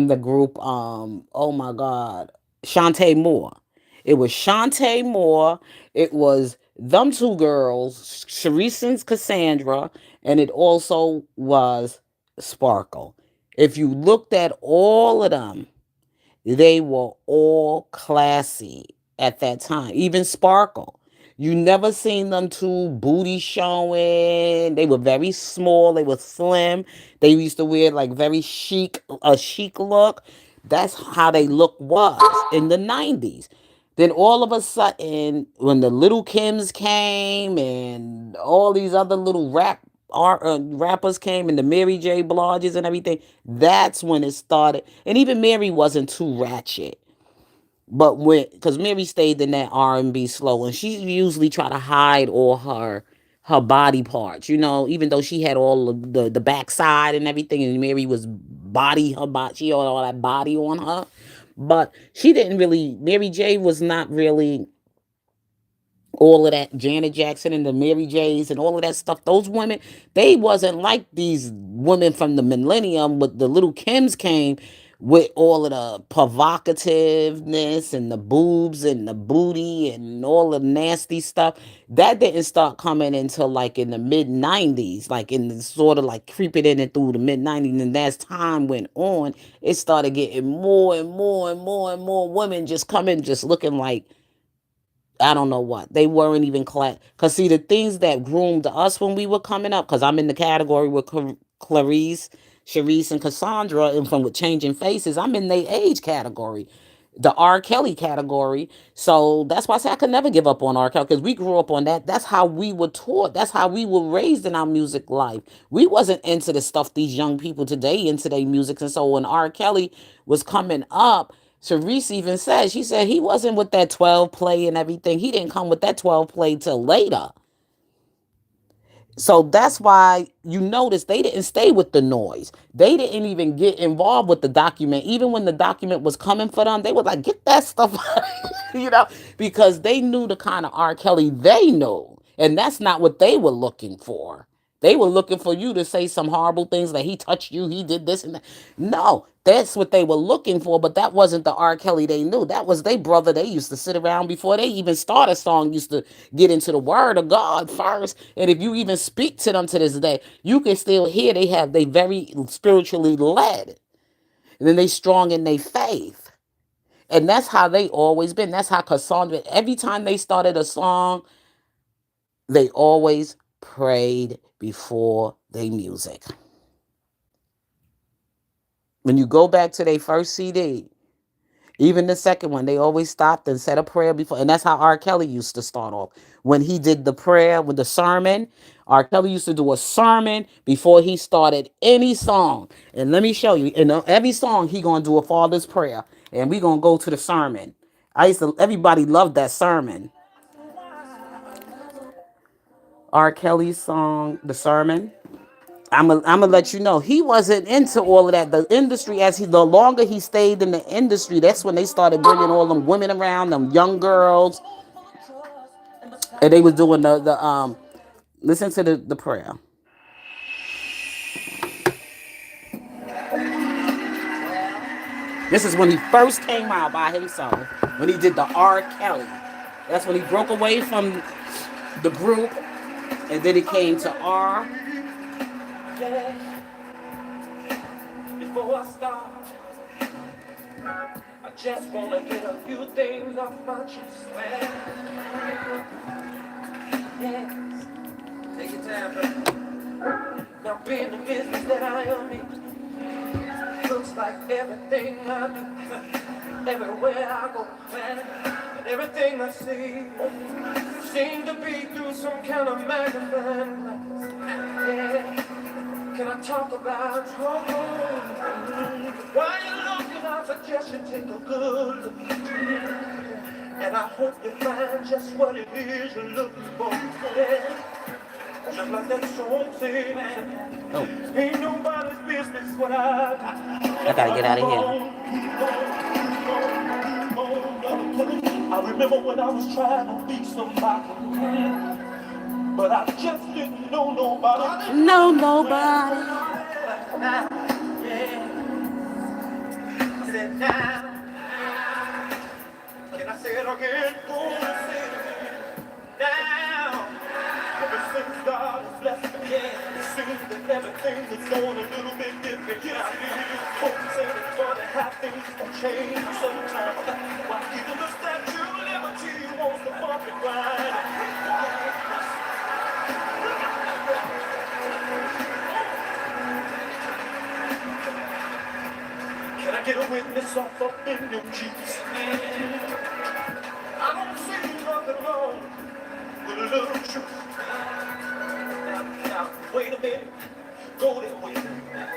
the group oh my God, Shantae Moore. It was Shantae Moore. It was them two girls, Charisse and Cassandra, and it also was Sparkle. If you looked at all of them, they were all classy. at that time. Even Sparkle. You never seen them two booty showing. They were very small. They were slim. They used to wear like very chic, a chic look. That's how they look was in the 90s. Then all of a sudden, when the Little Kims came and all these other little rappers came and the Mary J. Bliges and everything, that's when it started. And even Mary wasn't too ratchet. But when, because Mary stayed in that R&B slow, and she usually try to hide all her body parts, even though she had all of the backside and everything, and Mary was her body, she had all that body on her. But she didn't really, Mary J was not really all of that. Janet Jackson and the Mary J's and all of that stuff. Those women, they wasn't like these women from the millennium. But the Little Kims came with all of the provocativeness and the boobs and the booty and all the nasty stuff. That didn't start coming until like in the mid 90s, like in the sort of like creeping in and through the mid 90s. And as time went on, it started getting more and more and more and more women just coming, just looking like I don't know what. They weren't even class. Because, see, the things that groomed us when we were coming up, because I'm in the category with Clarice, Sharice, and Cassandra, and from with Changing Faces, I'm in the age category, the R. Kelly category. So that's why I say I could never give up on R. Kelly, because we grew up on that. That's how we were taught. That's how we were raised in our music life. We wasn't into the stuff these young people today into their music. And so when R. Kelly was coming up, Sharice even said, she said he wasn't with that 12 play and everything. He didn't come with that 12 play till later. So that's why you notice they didn't stay with the noise. They didn't even get involved with the document. Even when the document was coming for them, they were like, get that stuff out, because they knew the kind of R. Kelly they knew. And that's not what they were looking for. They were looking for you to say some horrible things like he touched you, he did this and that. No, that's what they were looking for, but that wasn't the R. Kelly they knew. That was their brother. They used to sit around before they even start a song, used to get into the word of God first. And if you even speak to them to this day, you can still hear they very spiritually led. And then they strong in their faith. And that's how they always been. That's how Cassandra, every time they started a song, they always prayed before their music. When you go back to their first CD, even the second one, they always stopped and said a prayer before. And that's how R. Kelly used to start off. When he did the prayer with the sermon, R. Kelly used to do a sermon before he started any song. And let me show you, in every song, he going to do a Father's Prayer. And we going to go to the sermon. Everybody loved that sermon. R. Kelly's song, the sermon. I'm gonna let you know he wasn't into all of that. The industry, the longer he stayed in the industry, that's when they started bringing all them women around, them young girls, and they was doing the. Listen to the prayer. This is when he first came out by himself. When he did the R. Kelly, that's when he broke away from the group, and then he came to R. Before I start, I just wanna get a few things off my chest. Yes, take your time, bro. Now being the business that I am in, looks like everything I do, everywhere I go, and everything I see seems to be through some kind of magnifying glass. Yeah. Can I talk about trouble? While you're looking, I suggest you take a good look. And I hope you find just what it is you're looking for. Yeah. Just like that song says, oh. Ain't nobody's business what I do. I gotta get out of here. I remember when I was trying to be somebody, but I just didn't know nobody. No, nobody. Yeah. I said, now, can I say it again? Gonna say it again. Now, ever since God has blessed me, yeah, it seems that everything is going a little bit different. Yeah, folks say it's going to have things to change sometimes. Why even the statue never Can I get a witness off up in your Jeeps? I don't see nothing wrong with a little truth. Now, wait a minute, go there, wait a minute.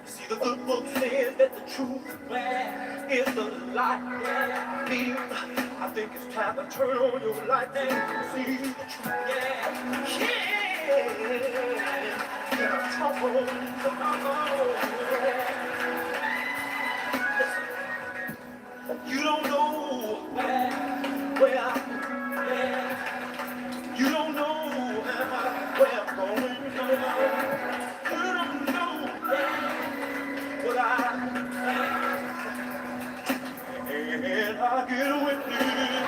See, the good book says that the truth is the light. Me, I think it's time to turn on your light and see the truth. Yeah, trouble. You don't know where you don't know where I'm going. You don't know what and I get a witness.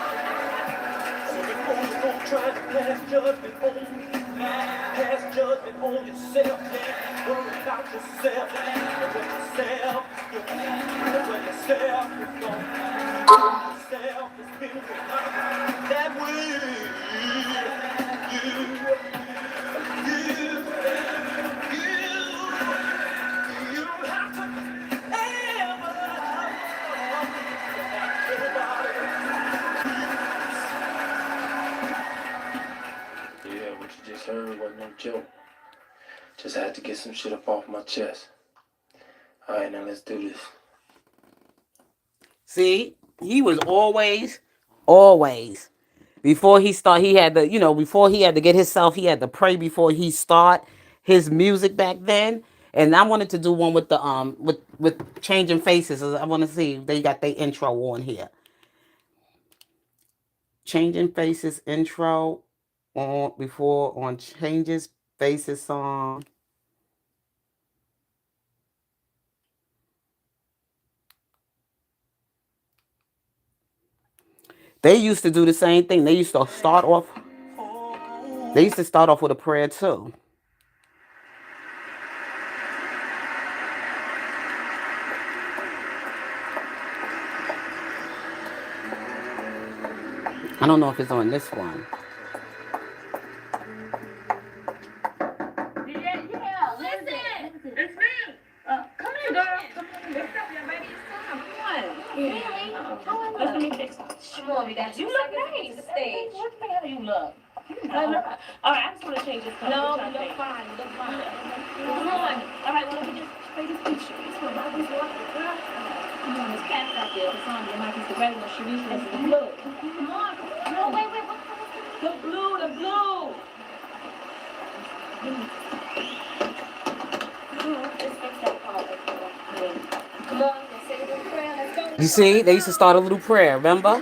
So before you go try to pass judgment on yourself, worry about yourself, and when yourself, you're when yourself is gone, yourself has been with that way. You don't have to yeah, what you just heard wasn't no joke. Just had to get some shit up off my chest. Alright, now let's do this. See, he was always, before he start, he had to, before he had to get himself, he had to pray before he start his music back then. And I wanted to do one with the with changing faces. I want to see if they got their intro on here. Changing faces intro on before on changes faces song. They used to do the same thing. They used to start off. They used to start off with a prayer too. I don't know if it's on this one. Yeah, listen. It's me. Come in, girl. Come in. What's up, young lady? It's time. Come on. Yeah. Let me fix it. Come on, we got you look nice. The stage. What the hell do you look? All right, I just want to change this color. No, you look fine. You look fine. Come on. All right, well, let me just take this picture. This one, I just want the girl. Come on, there's cats out there. It's on there. Like it's the regular Sharice. This is the blue. Come on. No, wait. What color? The blue. You see, they used to start a little prayer, remember?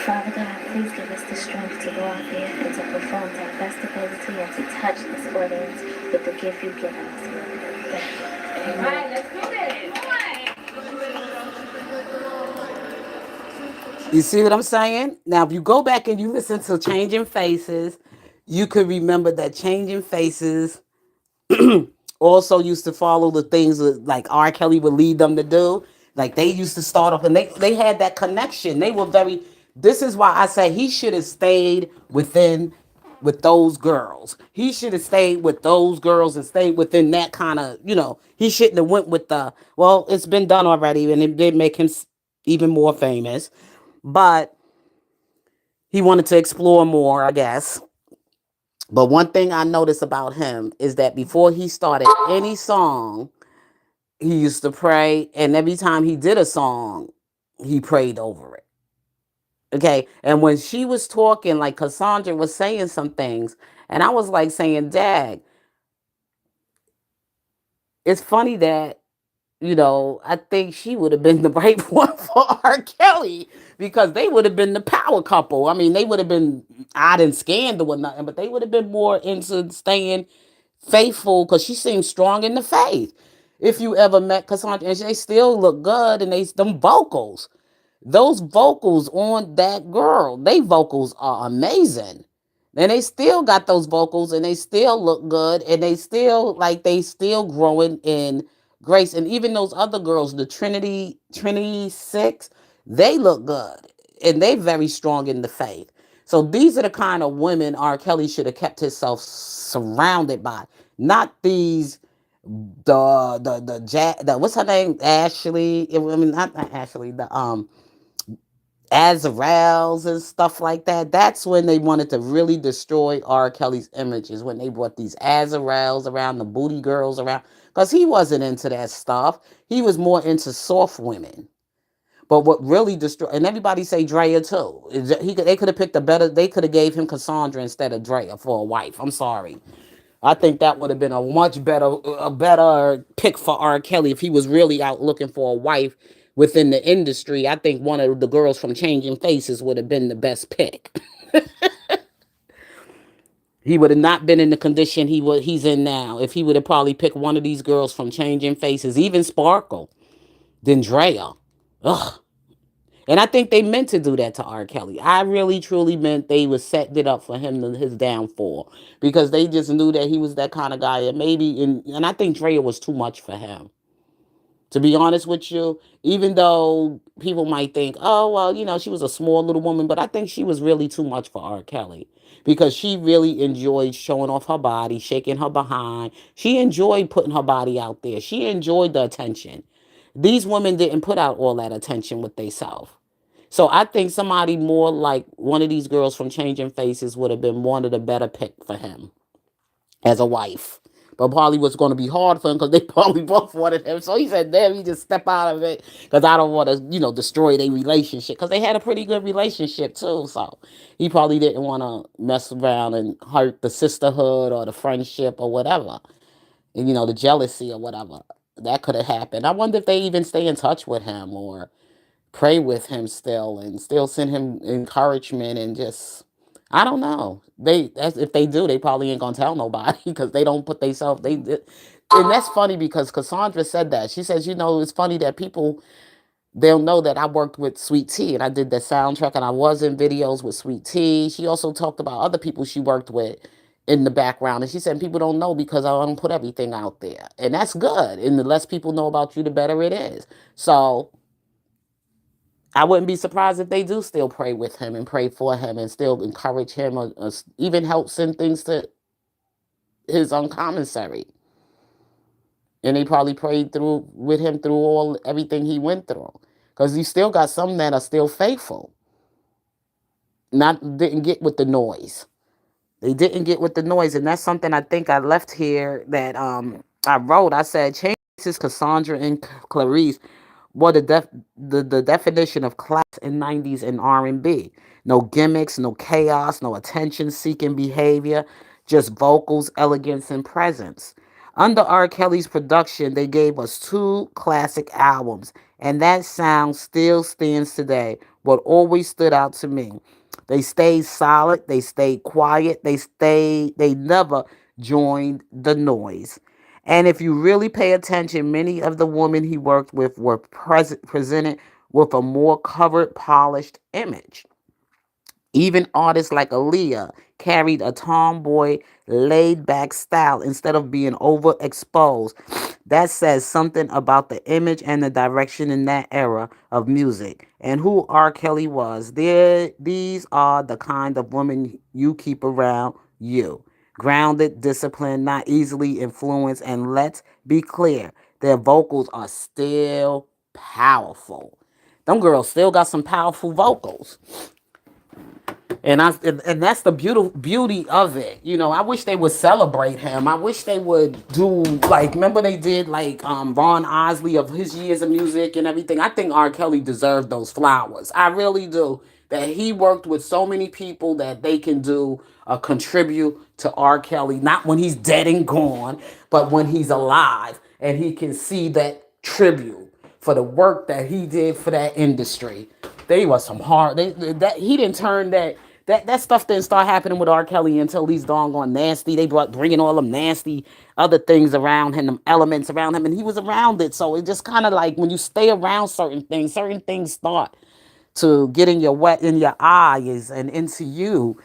Father God, please give us the strength to go out there and to perform to our best ability and to touch this audience with the gift you've given us. Thank you. All right, let's do this. You see what I'm saying? Now, if you go back and you listen to Changing Faces, you could remember that Changing Faces also used to follow the things that, like R. Kelly would lead them to do. Like they used to start off and they had that connection. They were very, this is why I say he should have stayed with those girls. He should have stayed with those girls and stayed within that kind of, he shouldn't have went with the, well, it's been done already and it did make him even more famous. But he wanted to explore more, I guess. But one thing I noticed about him is that before he started any song, he used to pray. And every time he did a song, he prayed over it. Okay. And when she was talking, like Cassandra was saying some things, and I was like saying, Dag, it's funny that, I think she would have been the right one for R. Kelly because they would have been the power couple. I mean, they would have been odd and scandal or nothing, but they would have been more into staying faithful because she seemed strong in the faith. If you ever met Cassandra, and they still look good, and them vocals, those vocals on that girl, they vocals are amazing. And they still got those vocals and they still look good and they still growing in Grace, and even those other girls, the Trinity Six, they look good and they very strong in the faith. So these are the kind of women R. Kelly should have kept himself surrounded by, not these the what's her name, Ashley. I mean, not Ashley. The Azraels and stuff like that. That's when they wanted to really destroy R. Kelly's images, when they brought these Azraels around, the booty girls around, because he wasn't into that stuff. He was more into soft women. But what really destroyed, and everybody say Drea too. They could have picked a better, they could have gave him Cassandra instead of Drea for a wife. I'm sorry. I think that would have been a better pick for R. Kelly if he was really out looking for a wife within the industry. I think one of the girls from Changing Faces would have been the best pick. He would have not been in the condition he's in now if he would have probably picked one of these girls from Changing Faces, even Sparkle, than Drea. Ugh. And I think they meant to do that to R. Kelly. I really, truly meant they was setting it up for him to his downfall, because they just knew that he was that kind of guy. And maybe, and I think Drea was too much for him. To be honest with you, even though people might think, oh, well, she was a small little woman, but I think she was really too much for R. Kelly, because she really enjoyed showing off her body, shaking her behind. She enjoyed putting her body out there. She enjoyed the attention. These women didn't put out all that attention with themselves. So I think somebody more like one of these girls from Changing Faces would have been one of the better pick for him as a wife. But probably was going to be hard for him because they probably both wanted him. So he said, damn, he just step out of it because I don't want to, destroy their relationship. Because they had a pretty good relationship too. So he probably didn't want to mess around and hurt the sisterhood or the friendship or whatever. And, the jealousy or whatever. That could have happened. I wonder if they even stay in touch with him or pray with him still and still send him encouragement and just, I don't know. If they do, they probably ain't gonna tell nobody because they don't put themselves. And that's funny because Cassandra said that. She says, it's funny that people, they'll know that I worked with Sweet Tea and I did the soundtrack and I was in videos with Sweet Tea. She also talked about other people she worked with in the background, and she said people don't know because I don't put everything out there, and that's good. And the less people know about you, the better it is. So I wouldn't be surprised if they do still pray with him and pray for him and still encourage him, or even help send things to his commissary. And they probably prayed through with him through everything he went through, because he still got some that are still faithful. Not didn't get with the noise. They didn't get with the noise, and that's something I think I left here that I wrote. I said changes Cassandra and Clarice. What the definition of class in 90s and R&B. No gimmicks, no chaos, no attention-seeking behavior, just vocals, elegance, and presence. Under R. Kelly's production, they gave us two classic albums, and that sound still stands today. What always stood out to me. They stayed solid, they stayed quiet, they never joined the noise. And if you really pay attention, many of the women he worked with were presented with a more covered, polished image. Even artists like Aaliyah carried a tomboy, laid back style instead of being overexposed. That says something about the image and the direction in that era of music and who R. Kelly was. These are the kind of women you keep around you. Grounded, disciplined, not easily influenced, and let's be clear, their vocals are still powerful. Them girls still got some powerful vocals. And that's the beauty of it. I wish they would celebrate him. I wish they would do, like, remember they did like Ron Osley of his years of music and everything. I think R. Kelly deserved those flowers. I really do. That he worked with so many people that they can do contribute to R. Kelly, not when he's dead and gone, but when he's alive, and he can see that tribute for the work that he did for that industry. They was some hard. That he didn't turn that stuff didn't start happening with R. Kelly until these doggone nasty. They bringing all them nasty other things around him, them elements around him, and he was around it. So it just kind of like when you stay around certain things start to get in your eyes and into you.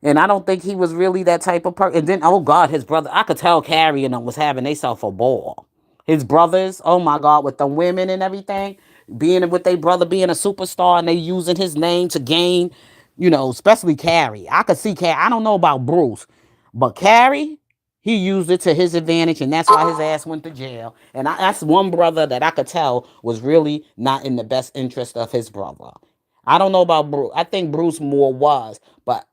And I don't think he was really that type of person. And then, oh God, his brother, I could tell Carrie and them was having themselves a ball. His brothers, oh my God, with the women and everything, being with their brother being a superstar and they using his name to gain, especially Carrie. I could see Carrie. I don't know about Bruce, but Carrie, he used it to his advantage, and that's why his ass went to jail. And that's one brother that I could tell was really not in the best interest of his brother. I don't know about Bruce. I think Bruce Moore was, but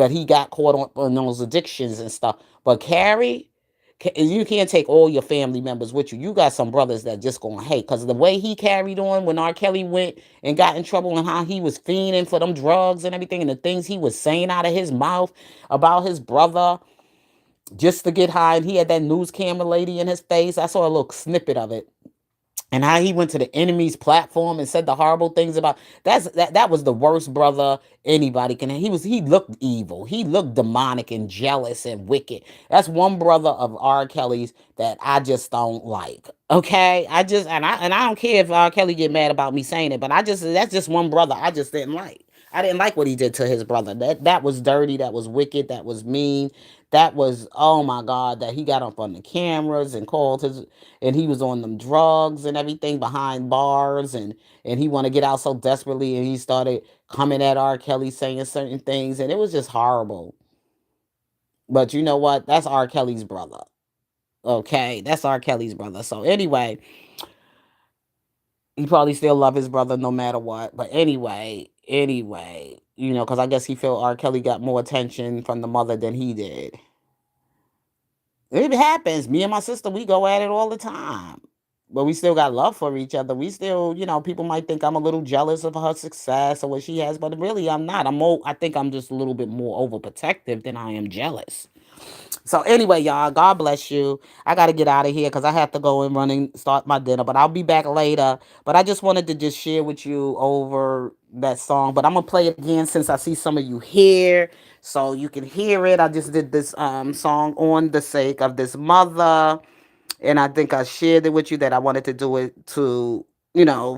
he got caught on those addictions and stuff. But Carrie, you can't take all your family members with you. You got some brothers that just gonna hate because the way he carried on when R. Kelly went and got in trouble and how he was fiending for them drugs and everything and the things he was saying out of his mouth about his brother just to get high. And he had that news camera lady in his face. I saw a little snippet of it, and how he went to the enemy's platform and said the horrible things about that was the worst brother anybody can. He looked evil. He looked demonic and jealous and wicked. That's one brother of R. Kelly's that I just don't like. Okay, I don't care if R. Kelly get mad about me saying it, but that's just one brother I just didn't like. I didn't like what he did to his brother. That was dirty. That was wicked. That was mean. That was, oh my God, that he got up on the cameras and and he was on them drugs and everything behind bars, and he want to get out so desperately, and he started coming at R. Kelly saying certain things, and it was just horrible. But you know what? That's R. Kelly's brother. Okay, that's R. Kelly's brother. So anyway, he probably still love his brother no matter what. But anyway, because I guess he felt R. Kelly got more attention from the mother than he did. It happens. Me and my sister, we go at it all the time. But we still got love for each other. We still, people might think I'm a little jealous of her success or what she has, but really I'm not. I think I'm just a little bit more overprotective than I am jealous. So anyway, y'all, God bless you. I got to get out of here because I have to go and run and start my dinner, but I'll be back later. But I just wanted to just share with you over that song, but I'm going to play it again since I see some of you here so you can hear it. I just did this song on the sake of this mother, and I think I shared it with you that I wanted to do it to,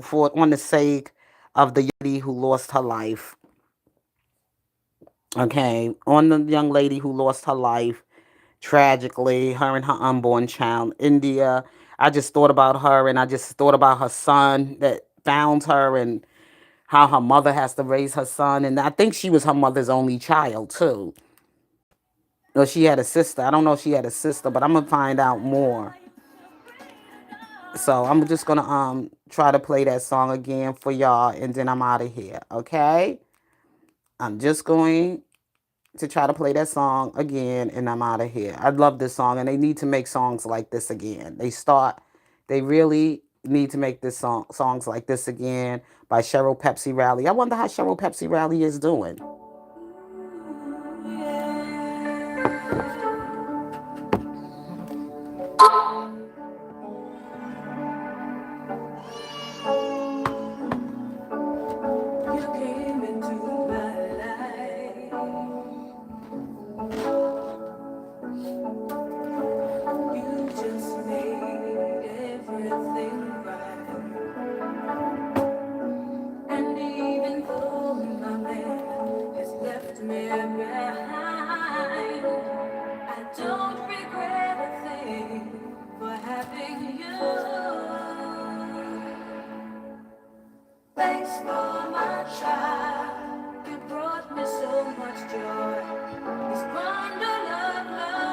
for on the sake of the lady who lost her life. Okay, on the young lady who lost her life tragically, her and her unborn child, India. I just thought about her, and I just thought about her son that found her and how her mother has to raise her son. And I think she was her mother's only child, too. Or she had a sister. I don't know if she had a sister, but I'm going to find out more. So I'm just going to try to play that song again for y'all, and then I'm out of here, okay? I'm just going to try to play that song again, and I'm out of here. I love this song, and they need to make songs like this again. They really need to make songs like this again by Cheryl Pepsi Rally. I wonder how Cheryl Pepsi Rally is doing. You came into my life. You just made everything right. And even though my man has left me behind, I don't regret a thing for having you. Thanks for my child. You brought me so much joy. This bundle of love.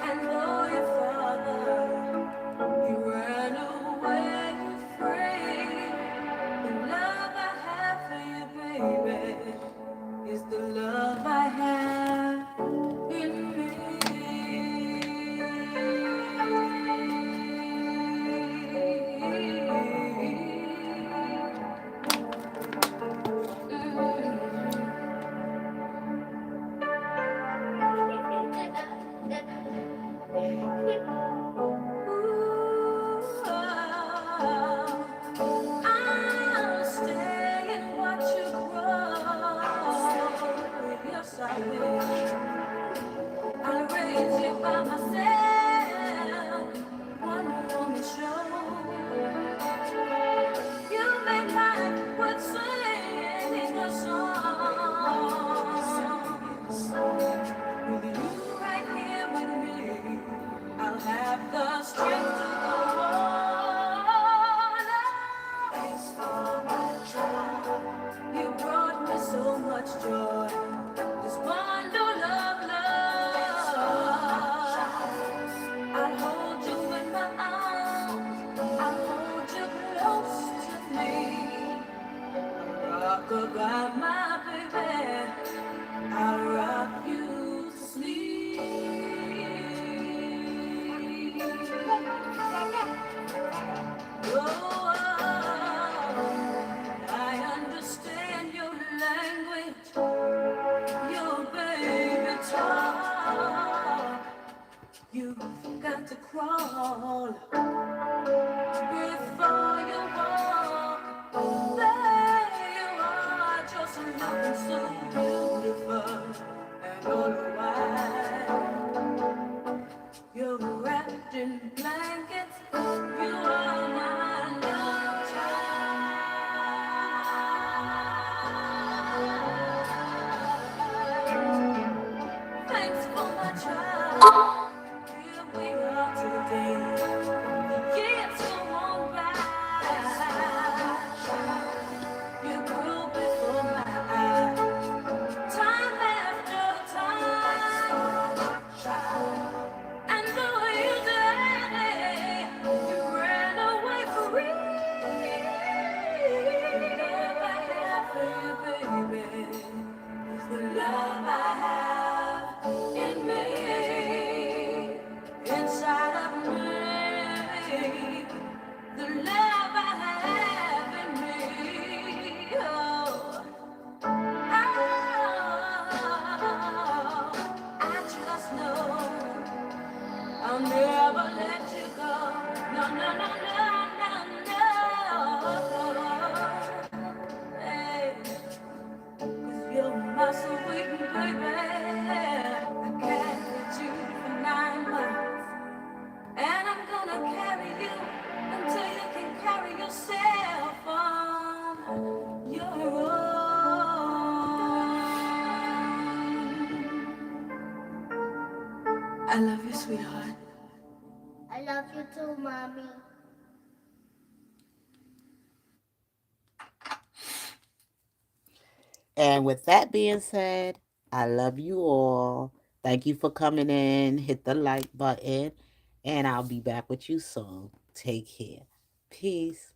And though your father, he ran away free. The love I have for you, baby, is the love I have in me. Hey, 'cause you're my sweet baby. I carried you for 9 months, and I'm gonna carry you until you can carry yourself on your own. I love you, sweetheart. I love you too, Mommy. And with that being said, I love you all. Thank you for coming in. Hit the like button, and I'll be back with you soon. Take care. Peace.